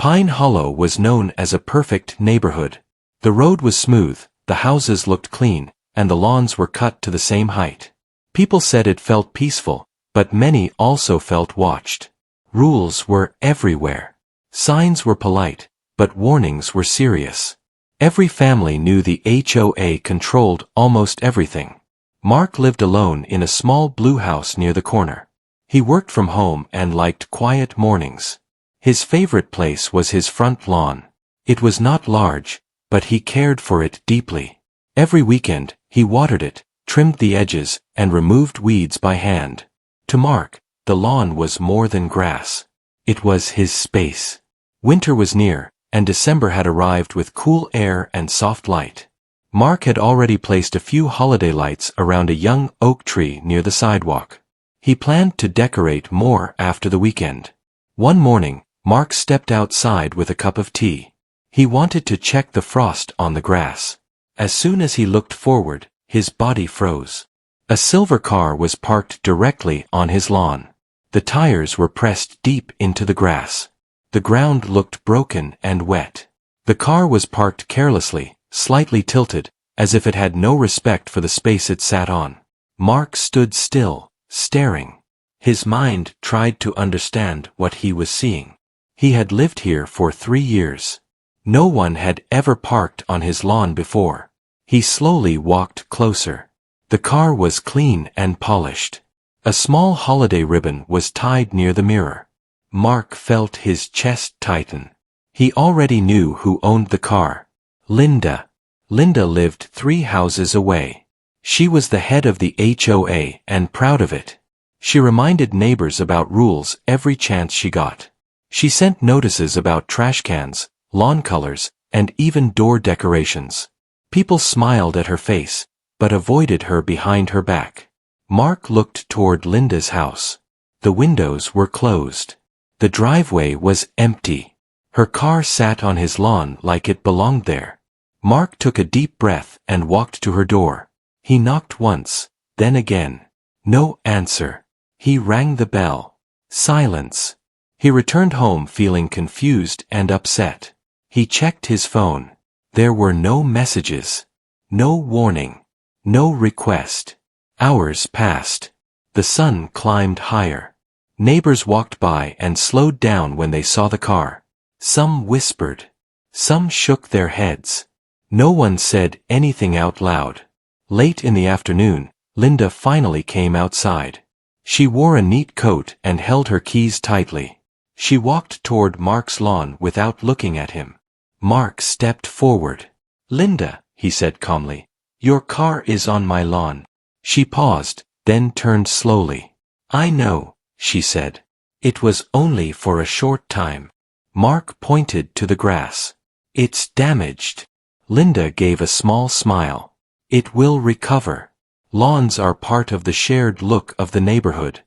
Pine Hollow was known as a perfect neighborhood. The road was smooth, the houses looked clean, and the lawns were cut to the same height. People said it felt peaceful, but many also felt watched. Rules were everywhere. Signs were polite, but warnings were serious. Every family knew the HOA controlled almost everything. Mark lived alone in a small blue house near the corner. He worked from home and liked quiet mornings. His favorite place was his front lawn. It was not large, but he cared for it deeply. Every weekend, he watered it, trimmed the edges, and removed weeds by hand. To Mark, the lawn was more than grass. It was his space. Winter was near, and December had arrived with cool air and soft light. Mark had already placed a few holiday lights around a young oak tree near the sidewalk. He planned to decorate more after the weekend. One morning, Mark stepped outside with a cup of tea. He wanted to check the frost on the grass. As soon as he looked forward, his body froze. A silver car was parked directly on his lawn. The tires were pressed deep into the grass. The ground looked broken and wet. The car was parked carelessly, slightly tilted, as if it had no respect for the space it sat on. Mark stood still, staring. His mind tried to understand what he was seeing. He had lived here for 3 years. No one had ever parked on his lawn before. He slowly walked closer. The car was clean and polished. A small holiday ribbon was tied near the mirror. Mark felt his chest tighten. He already knew who owned the car. Linda. Linda lived 3 houses away. She was the head of the HOA and proud of it. She reminded neighbors about rules every chance she got. She sent notices about trash cans, lawn colors, and even door decorations. People smiled at her face, but avoided her behind her back. Mark looked toward Linda's house. The windows were closed. The driveway was empty. Her car sat on his lawn like it belonged there. Mark took a deep breath and walked to her door. He knocked once, then again. No answer. He rang the bell. Silence. He returned home feeling confused and upset. He checked his phone. There were no messages. No warning. No request. Hours passed. The sun climbed higher. Neighbors walked by and slowed down when they saw the car. Some whispered. Some shook their heads. No one said anything out loud. Late in the afternoon, Linda finally came outside. She wore a neat coat and held her keys tightly. She walked toward Mark's lawn without looking at him. Mark stepped forward. "Linda," he said calmly, "your car is on my lawn." She paused, then turned slowly. "I know," she said. "It was only for a short time." Mark pointed to the grass. "It's damaged." Linda gave a small smile. "It will recover. Lawns are part of the shared look of the neighborhood."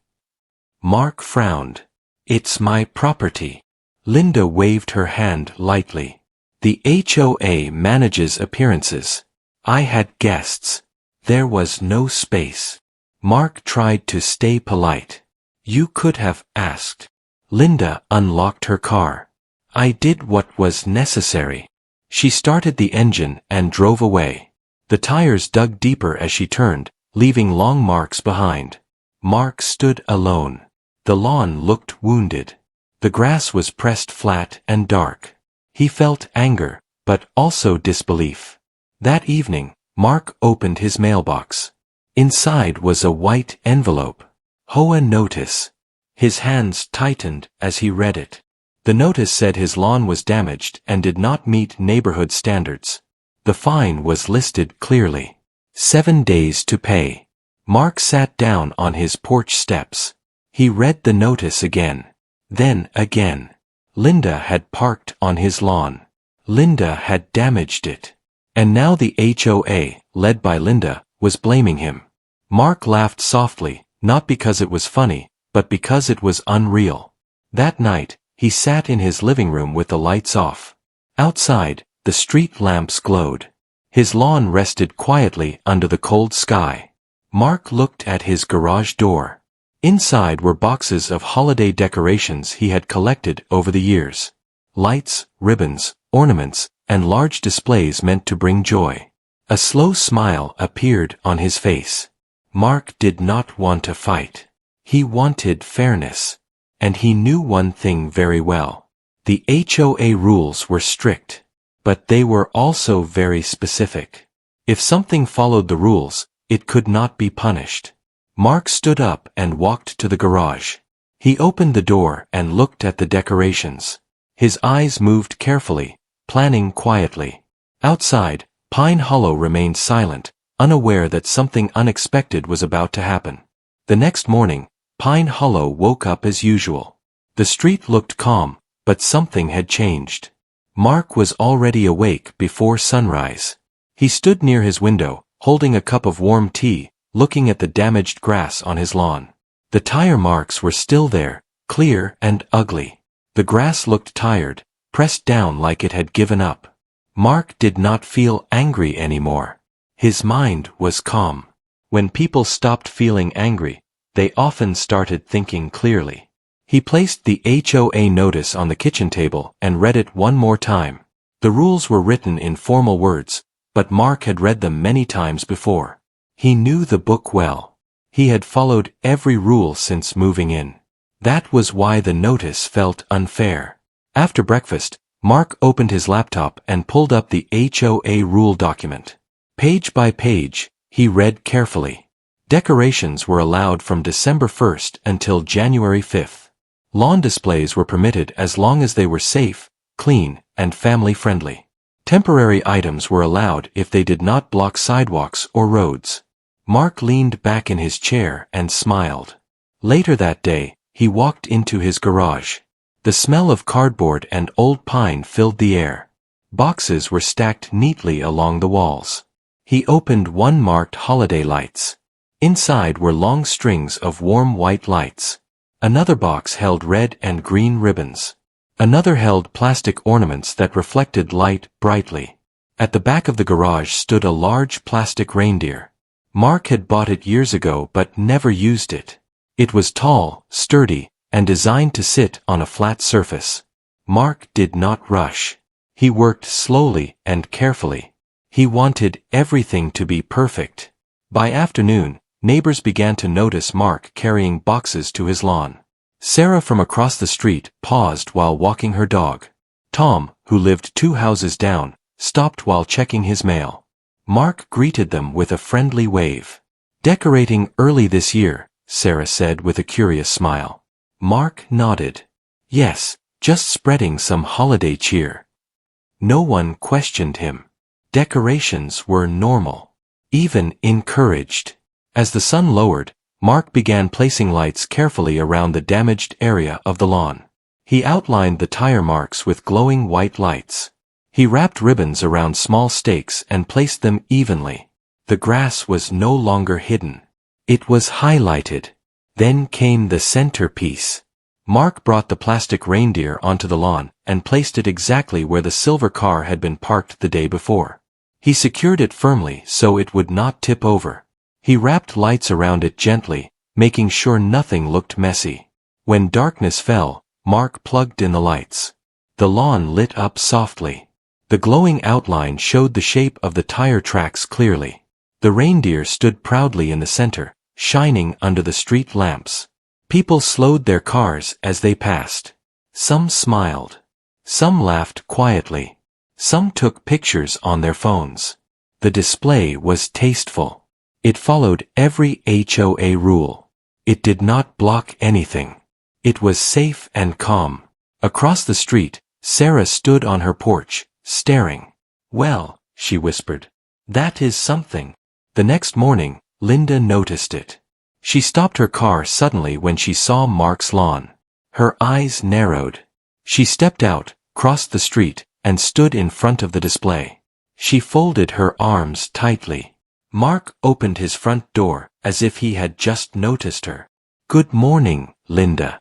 Mark frowned. "It's my property." Linda waved her hand lightly. "The HOA manages appearances. I had guests. There was no space." Mark tried to stay polite. "You could have asked." Linda unlocked her car. "I did what was necessary." She started the engine and drove away. The tires dug deeper as she turned, leaving long marks behind. Mark stood alone. The lawn looked wounded. The grass was pressed flat and dark. He felt anger, but also disbelief. That evening, Mark opened his mailbox. Inside was a white envelope. HOA notice. His hands tightened as he read it. The notice said his lawn was damaged and did not meet neighborhood standards. The fine was listed clearly. 7 days to pay. Mark sat down on his porch steps. He read the notice again. Then again. Linda had parked on his lawn. Linda had damaged it. And now the HOA, led by Linda, was blaming him. Mark laughed softly, not because it was funny, but because it was unreal. That night, he sat in his living room with the lights off. Outside, the street lamps glowed. His lawn rested quietly under the cold sky. Mark looked at his garage door. Inside were boxes of holiday decorations he had collected over the years. Lights, ribbons, ornaments, and large displays meant to bring joy. A slow smile appeared on his face. Mark did not want to fight. He wanted fairness. And he knew one thing very well. The HOA rules were strict. But they were also very specific. If something followed the rules, it could not be punished. Mark stood up and walked to the garage. He opened the door and looked at the decorations. His eyes moved carefully, planning quietly. Outside, Pine Hollow remained silent, unaware that something unexpected was about to happen. The next morning, Pine Hollow woke up as usual. The street looked calm, but something had changed. Mark was already awake before sunrise. He stood near his window, holding a cup of warm tea, looking at the damaged grass on his lawn. The tire marks were still there, clear and ugly. The grass looked tired, pressed down like it had given up. Mark did not feel angry anymore. His mind was calm. When people stopped feeling angry, they often started thinking clearly. He placed the HOA notice on the kitchen table and read it one more time. The rules were written in formal words, but Mark had read them many times before. He knew the book well. He had followed every rule since moving in. That was why the notice felt unfair. After breakfast, Mark opened his laptop and pulled up the HOA rule document. Page by page, he read carefully. Decorations were allowed from December 1st until January 5th. Lawn displays were permitted as long as they were safe, clean, and family-friendly. Temporary items were allowed if they did not block sidewalks or roads. Mark leaned back in his chair and smiled. Later that day, he walked into his garage. The smell of cardboard and old pine filled the air. Boxes were stacked neatly along the walls. He opened one marked holiday lights. Inside were long strings of warm white lights. Another box held red and green ribbons. Another held plastic ornaments that reflected light brightly. At the back of the garage stood a large plastic reindeer. Mark had bought it years ago but never used it. It was tall, sturdy, and designed to sit on a flat surface. Mark did not rush. He worked slowly and carefully. He wanted everything to be perfect. By afternoon, neighbors began to notice Mark carrying boxes to his lawn. Sarah from across the street paused while walking her dog. Tom, who lived 2 houses down, stopped while checking his mail. Mark greeted them with a friendly wave. "Decorating early this year," Sarah said with a curious smile. Mark nodded. "Yes, just spreading some holiday cheer." No one questioned him. Decorations were normal, even encouraged. As the sun lowered, Mark began placing lights carefully around the damaged area of the lawn. He outlined the tire marks with glowing white lights. He wrapped ribbons around small stakes and placed them evenly. The grass was no longer hidden. It was highlighted. Then came the centerpiece. Mark brought the plastic reindeer onto the lawn and placed it exactly where the silver car had been parked the day before. He secured it firmly so it would not tip over. He wrapped lights around it gently, making sure nothing looked messy. When darkness fell, Mark plugged in the lights. The lawn lit up softly. The glowing outline showed the shape of the tire tracks clearly. The reindeer stood proudly in the center, shining under the street lamps. People slowed their cars as they passed. Some smiled. Some laughed quietly. Some took pictures on their phones. The display was tasteful. It followed every HOA rule. It did not block anything. It was safe and calm. Across the street, Sarah stood on her porch, staring. "Well," she whispered, "that is something." The next morning, Linda noticed it. She stopped her car suddenly when she saw Mark's lawn. Her eyes narrowed. She stepped out, crossed the street, and stood in front of the display. She folded her arms tightly. Mark opened his front door, as if he had just noticed her. "Good morning, Linda."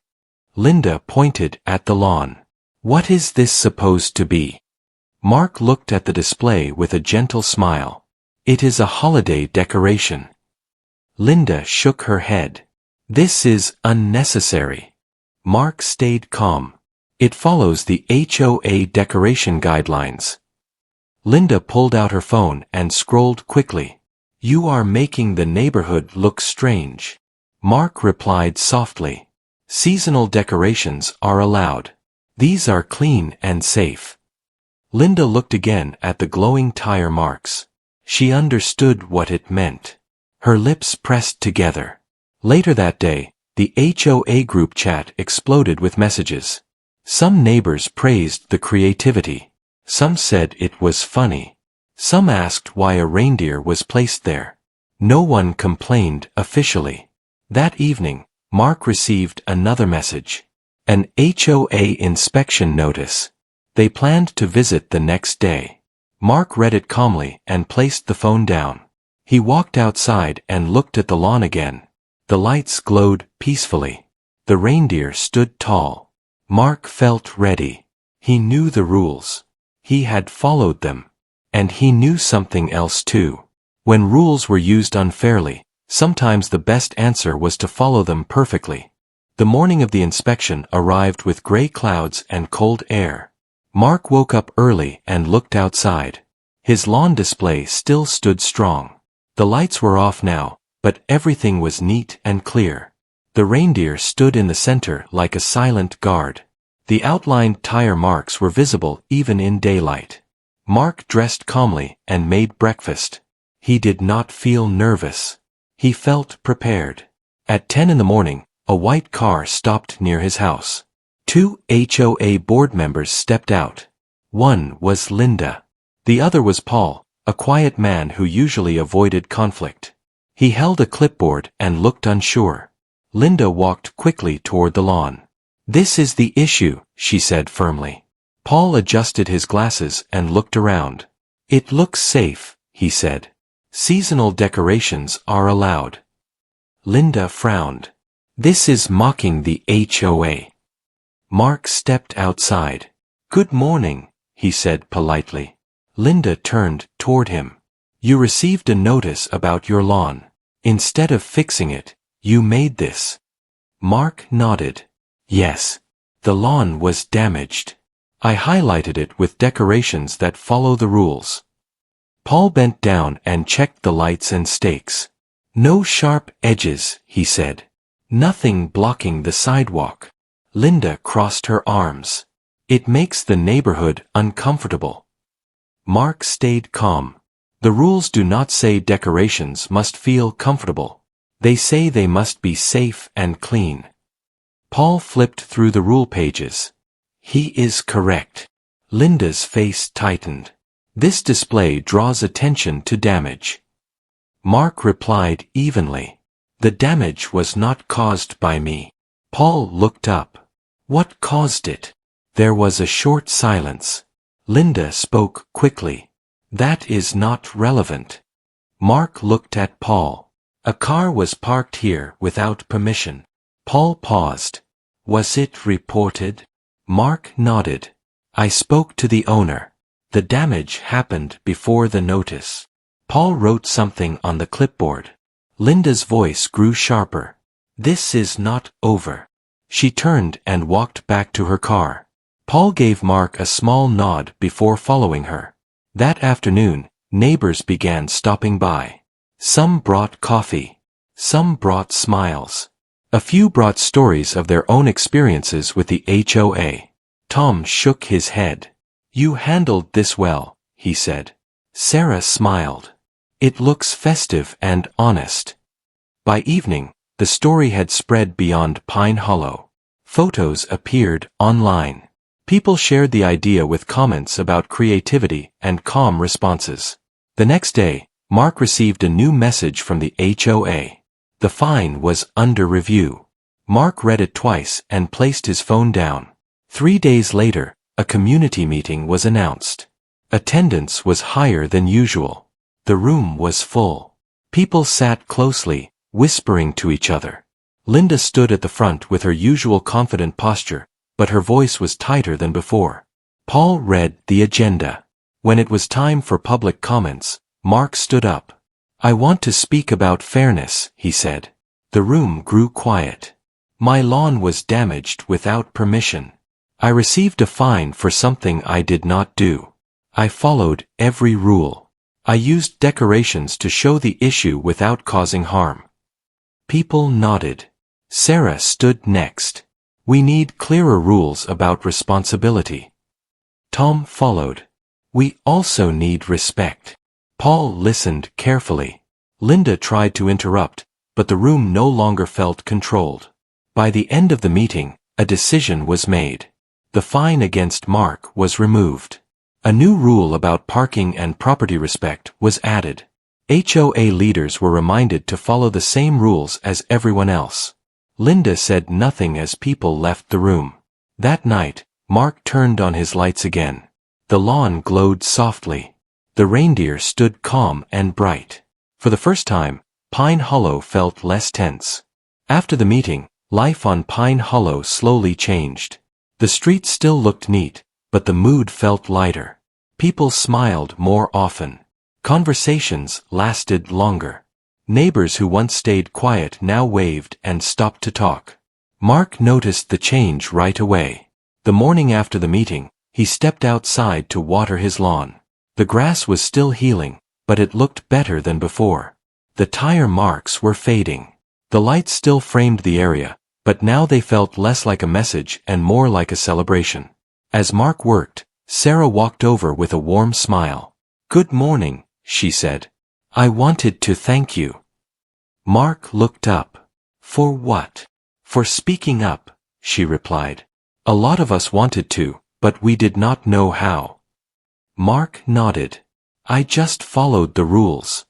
Linda pointed at the lawn. "What is this supposed to be?" Mark looked at the display with a gentle smile. "It is a holiday decoration." Linda shook her head. "This is unnecessary." Mark stayed calm. It follows the HOA decoration guidelines. Linda pulled out her phone and scrolled quickly. You are making the neighborhood look strange. Mark replied softly. Seasonal decorations are allowed. These are clean and safe. Linda looked again at the glowing tire marks. She understood what it meant. Her lips pressed together. Later that day, the HOA group chat exploded with messages. Some neighbors praised the creativity. Some said it was funny. Some asked why a reindeer was placed there. No one complained officially. That evening, Mark received another message. An HOA inspection notice. They planned to visit the next day. Mark read it calmly and placed the phone down. He walked outside and looked at the lawn again. The lights glowed peacefully. The reindeer stood tall. Mark felt ready. He knew the rules. He had followed them. And he knew something else too. When rules were used unfairly, sometimes the best answer was to follow them perfectly. The morning of the inspection arrived with gray clouds and cold air. Mark woke up early and looked outside. His lawn display still stood strong. The lights were off now, but everything was neat and clear. The reindeer stood in the center like a silent guard. The outlined tire marks were visible even in daylight. Mark dressed calmly and made breakfast. He did not feel nervous. He felt prepared. At 10 in the morning, a white car stopped near his house. 2 HOA board members stepped out. One was Linda. The other was Paul, a quiet man who usually avoided conflict. He held a clipboard and looked unsure. Linda walked quickly toward the lawn. This is the issue, she said firmly. Paul adjusted his glasses and looked around. It looks safe, he said. Seasonal decorations are allowed. Linda frowned. This is mocking the HOA. Mark stepped outside. Good morning, he said politely. Linda turned toward him. You received a notice about your lawn. Instead of fixing it, you made this. Mark nodded. Yes. The lawn was damaged. I highlighted it with decorations that follow the rules. Paul bent down and checked the lights and stakes. No sharp edges, he said. Nothing blocking the sidewalk. Linda crossed her arms. It makes the neighborhood uncomfortable. Mark stayed calm. The rules do not say decorations must feel comfortable. They say they must be safe and clean. Paul flipped through the rule pages. He is correct. Linda's face tightened. This display draws attention to damage. Mark replied evenly. The damage was not caused by me. Paul looked up. What caused it? There was a short silence. Linda spoke quickly. That is not relevant. Mark looked at Paul. A car was parked here without permission. Paul paused. Was it reported? Mark nodded. I spoke to the owner. The damage happened before the notice. Paul wrote something on the clipboard. Linda's voice grew sharper. This is not over. She turned and walked back to her car. Paul gave Mark a small nod before following her. That afternoon, neighbors began stopping by. Some brought coffee. Some brought smiles. A few brought stories of their own experiences with the HOA. Tom shook his head. You handled this well, he said. Sarah smiled. It looks festive and honest. By evening, the story had spread beyond Pine Hollow. Photos appeared online. People shared the idea with comments about creativity and calm responses. The next day, Mark received a new message from the HOA. The fine was under review. Mark read it twice and placed his phone down. 3 days later, a community meeting was announced. Attendance was higher than usual. The room was full. People sat closely, whispering to each other. Linda stood at the front with her usual confident posture, but her voice was tighter than before. Paul read the agenda. When it was time for public comments, Mark stood up. I want to speak about fairness, he said. The room grew quiet. My lawn was damaged without permission. I received a fine for something I did not do. I followed every rule. I used decorations to show the issue without causing harm. People nodded. Sarah stood next. We need clearer rules about responsibility. Tom followed. We also need respect. Paul listened carefully. Linda tried to interrupt, but the room no longer felt controlled. By the end of the meeting, a decision was made. The fine against Mark was removed. A new rule about parking and property respect was added. HOA leaders were reminded to follow the same rules as everyone else. Linda said nothing as people left the room. That night, Mark turned on his lights again. The lawn glowed softly. The reindeer stood calm and bright. For the first time, Pine Hollow felt less tense. After the meeting, life on Pine Hollow slowly changed. The street still looked neat, but the mood felt lighter. People smiled more often. Conversations lasted longer. Neighbors who once stayed quiet now waved and stopped to talk. Mark noticed the change right away. The morning after the meeting, he stepped outside to water his lawn. The grass was still healing, but it looked better than before. The tire marks were fading. The lights still framed the area, but now they felt less like a message and more like a celebration. As Mark worked, Sarah walked over with a warm smile. "Good morning," she said. "I wanted to thank you." Mark looked up. "For what?" "For speaking up," she replied. "A lot of us wanted to, but we did not know how." Mark nodded. "I just followed the rules."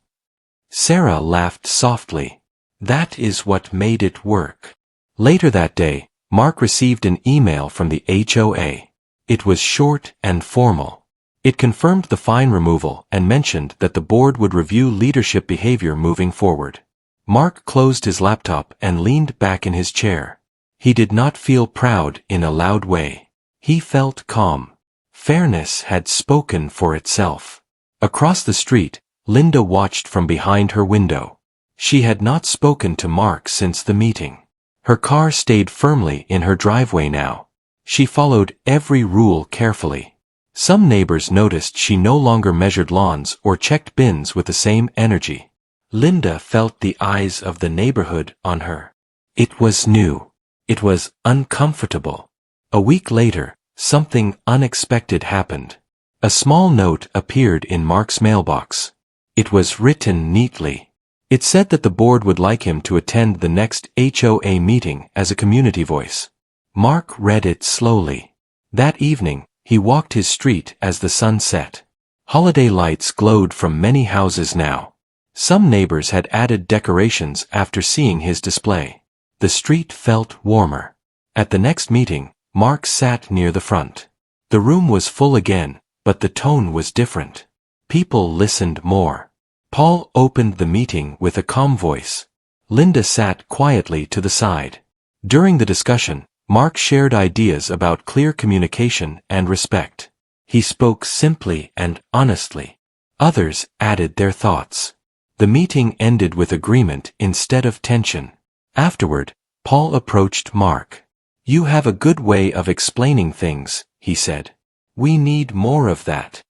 Sarah laughed softly. "That is what made it work." Later that day, Mark received an email from the HOA. It was short and formal. It confirmed the fine removal and mentioned that the board would review leadership behavior moving forward. Mark closed his laptop and leaned back in his chair. He did not feel proud in a loud way. He felt calm. Fairness had spoken for itself. Across the street, Linda watched from behind her window. She had not spoken to Mark since the meeting. Her car stayed firmly in her driveway now. She followed every rule carefully. Some neighbors noticed she no longer measured lawns or checked bins with the same energy. Linda felt the eyes of the neighborhood on her. It was new. It was uncomfortable. A week later, something unexpected happened. A small note appeared in Mark's mailbox. It was written neatly. It said that the board would like him to attend the next HOA meeting as a community voice. Mark read it slowly. That evening, he walked his street as the sun set. Holiday lights glowed from many houses now. Some neighbors had added decorations after seeing his display. The street felt warmer. At the next meeting, Mark sat near the front. The room was full again, but the tone was different. People listened more. Paul opened the meeting with a calm voice. Linda sat quietly to the side. During the discussion, Mark shared ideas about clear communication and respect. He spoke simply and honestly. Others added their thoughts. The meeting ended with agreement instead of tension. Afterward, Paul approached Mark. "You have a good way of explaining things," he said. "We need more of that."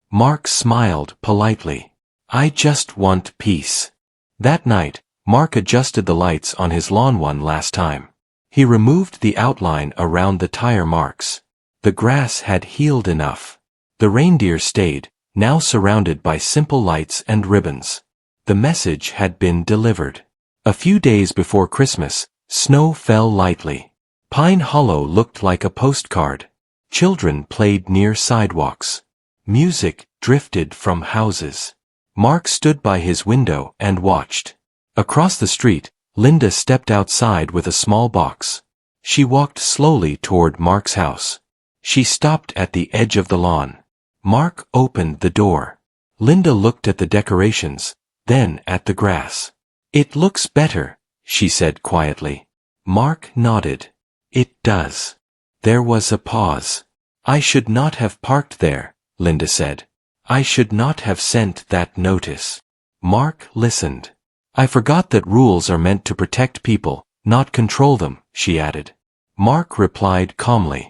Mark smiled politely. "I just want peace." That night, Mark adjusted the lights on his lawn one last time. He removed the outline around the tire marks. The grass had healed enough. The reindeer stayed, now surrounded by simple lights and ribbons. The message had been delivered. A few days before Christmas, snow fell lightly. Pine Hollow looked like a postcard. Children played near sidewalks. Music drifted from houses. Mark stood by his window and watched. Across the street, Linda stepped outside with a small box. She walked slowly toward Mark's house. She stopped at the edge of the lawn. Mark opened the door. Linda looked at the decorations, then at the grass. "It looks better," she said quietly. Mark nodded. "It does." There was a pause. "I should not have parked there," Linda said. "I should not have sent that notice." Mark listened. "I forgot that rules are meant to protect people, not control them," she added. Mark replied calmly.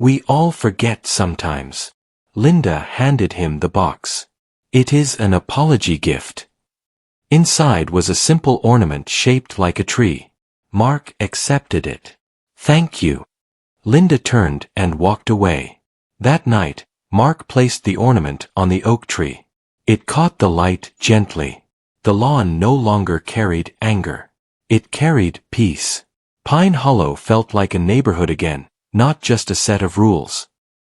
We all forget sometimes. Linda handed him the box. It is an apology gift. Inside was a simple ornament shaped like a tree. Mark accepted it. Thank you. Linda turned and walked away. That night, Mark placed the ornament on the oak tree. It caught the light gently. The lawn no longer carried anger. It carried peace. Pine Hollow felt like a neighborhood again, not just a set of rules.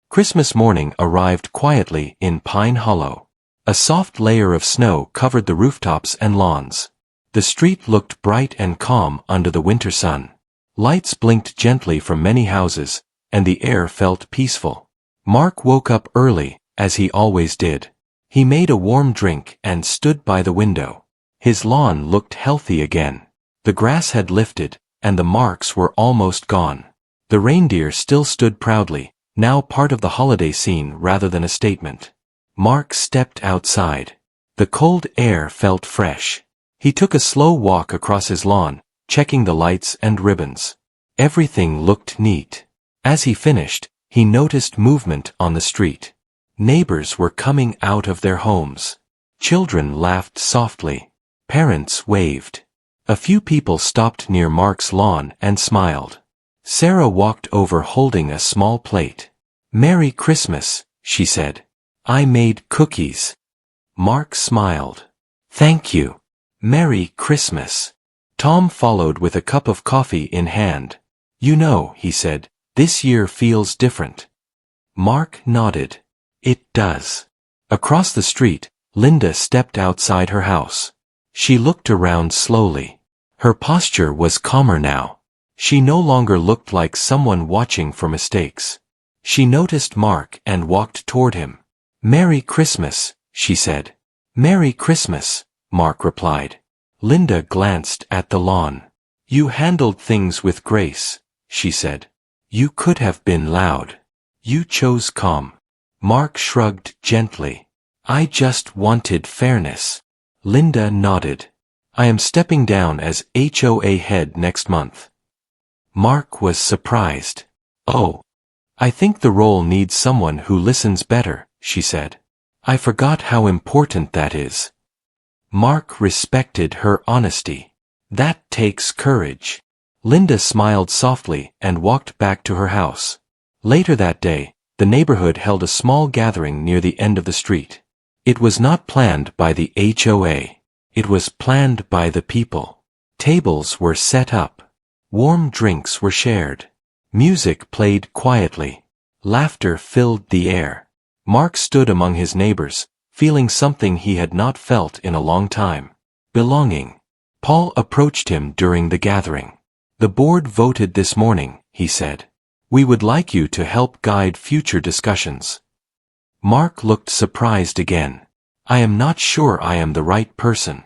Christmas morning arrived quietly in Pine Hollow. A soft layer of snow covered the rooftops and lawns. The street looked bright and calm under the winter sun. Lights blinked gently from many houses, and the air felt peaceful. Mark woke up early, as he always did. He made a warm drink and stood by the window. His lawn looked healthy again. The grass had lifted, and the marks were almost gone. The reindeer still stood proudly, now part of the holiday scene rather than a statement. Mark stepped outside. The cold air felt fresh. He took a slow walk across his lawn, checking the lights and ribbons. Everything looked neat. As he finished, he noticed movement on the street. Neighbors were coming out of their homes. Children laughed softly. Parents waved. A few people stopped near Mark's lawn and smiled. Sarah walked over holding a small plate. "Merry Christmas," she said. "I made cookies." Mark smiled. "Thank you. Merry Christmas." Tom followed with a cup of coffee in hand. "You know," he said, "this year feels different." Mark nodded. "It does." Across the street, Linda stepped outside her house. She looked around slowly. Her posture was calmer now. She no longer looked like someone watching for mistakes. She noticed Mark and walked toward him. "Merry Christmas," she said. "Merry Christmas," Mark replied. Linda glanced at the lawn. "You handled things with grace," she said. "You could have been loud. You chose calm." Mark shrugged gently. "I just wanted fairness." Linda nodded. "I am stepping down as HOA head next month." Mark was surprised. "Oh. I think the role needs someone who listens better," she said. "I forgot how important that is." Mark respected her honesty. "That takes courage." Linda smiled softly and walked back to her house. Later that day, the neighborhood held a small gathering near the end of the street. It was not planned by the HOA. It was planned by the people. Tables were set up. Warm drinks were shared. Music played quietly. Laughter filled the air. Mark stood among his neighbors, feeling something he had not felt in a long time. Belonging. Paul approached him during the gathering. "The board voted this morning," he said. "We would like you to help guide future discussions." Mark looked surprised again. "I am not sure I am the right person."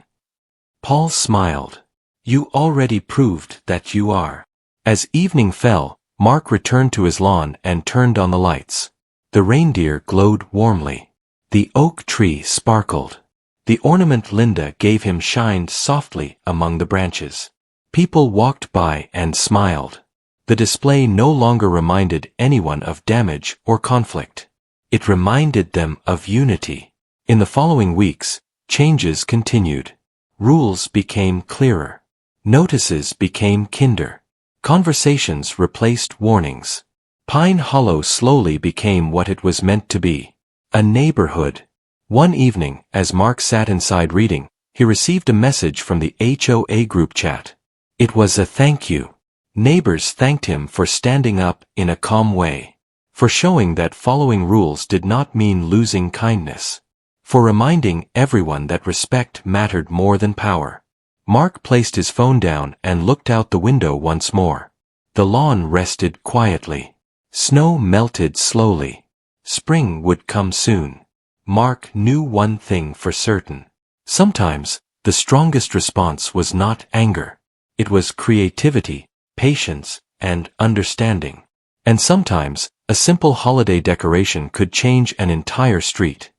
Paul smiled. "You already proved that you are." As evening fell, Mark returned to his lawn and turned on the lights. The reindeer glowed warmly. The oak tree sparkled. The ornament Linda gave him shined softly among the branches. People walked by and smiled. The display no longer reminded anyone of damage or conflict. It reminded them of unity. In the following weeks, changes continued. Rules became clearer. Notices became kinder. Conversations replaced warnings. Pine Hollow slowly became what it was meant to be. A neighborhood. One evening, as Mark sat inside reading, he received a message from the HOA group chat. It was a thank you. Neighbors thanked him for standing up in a calm way. For showing that following rules did not mean losing kindness. For reminding everyone that respect mattered more than power. Mark placed his phone down and looked out the window once more. The lawn rested quietly. Snow melted slowly. Spring would come soon. Mark knew one thing for certain. Sometimes, the strongest response was not anger. It was creativity, patience, and understanding. And sometimes, a simple holiday decoration could change an entire street.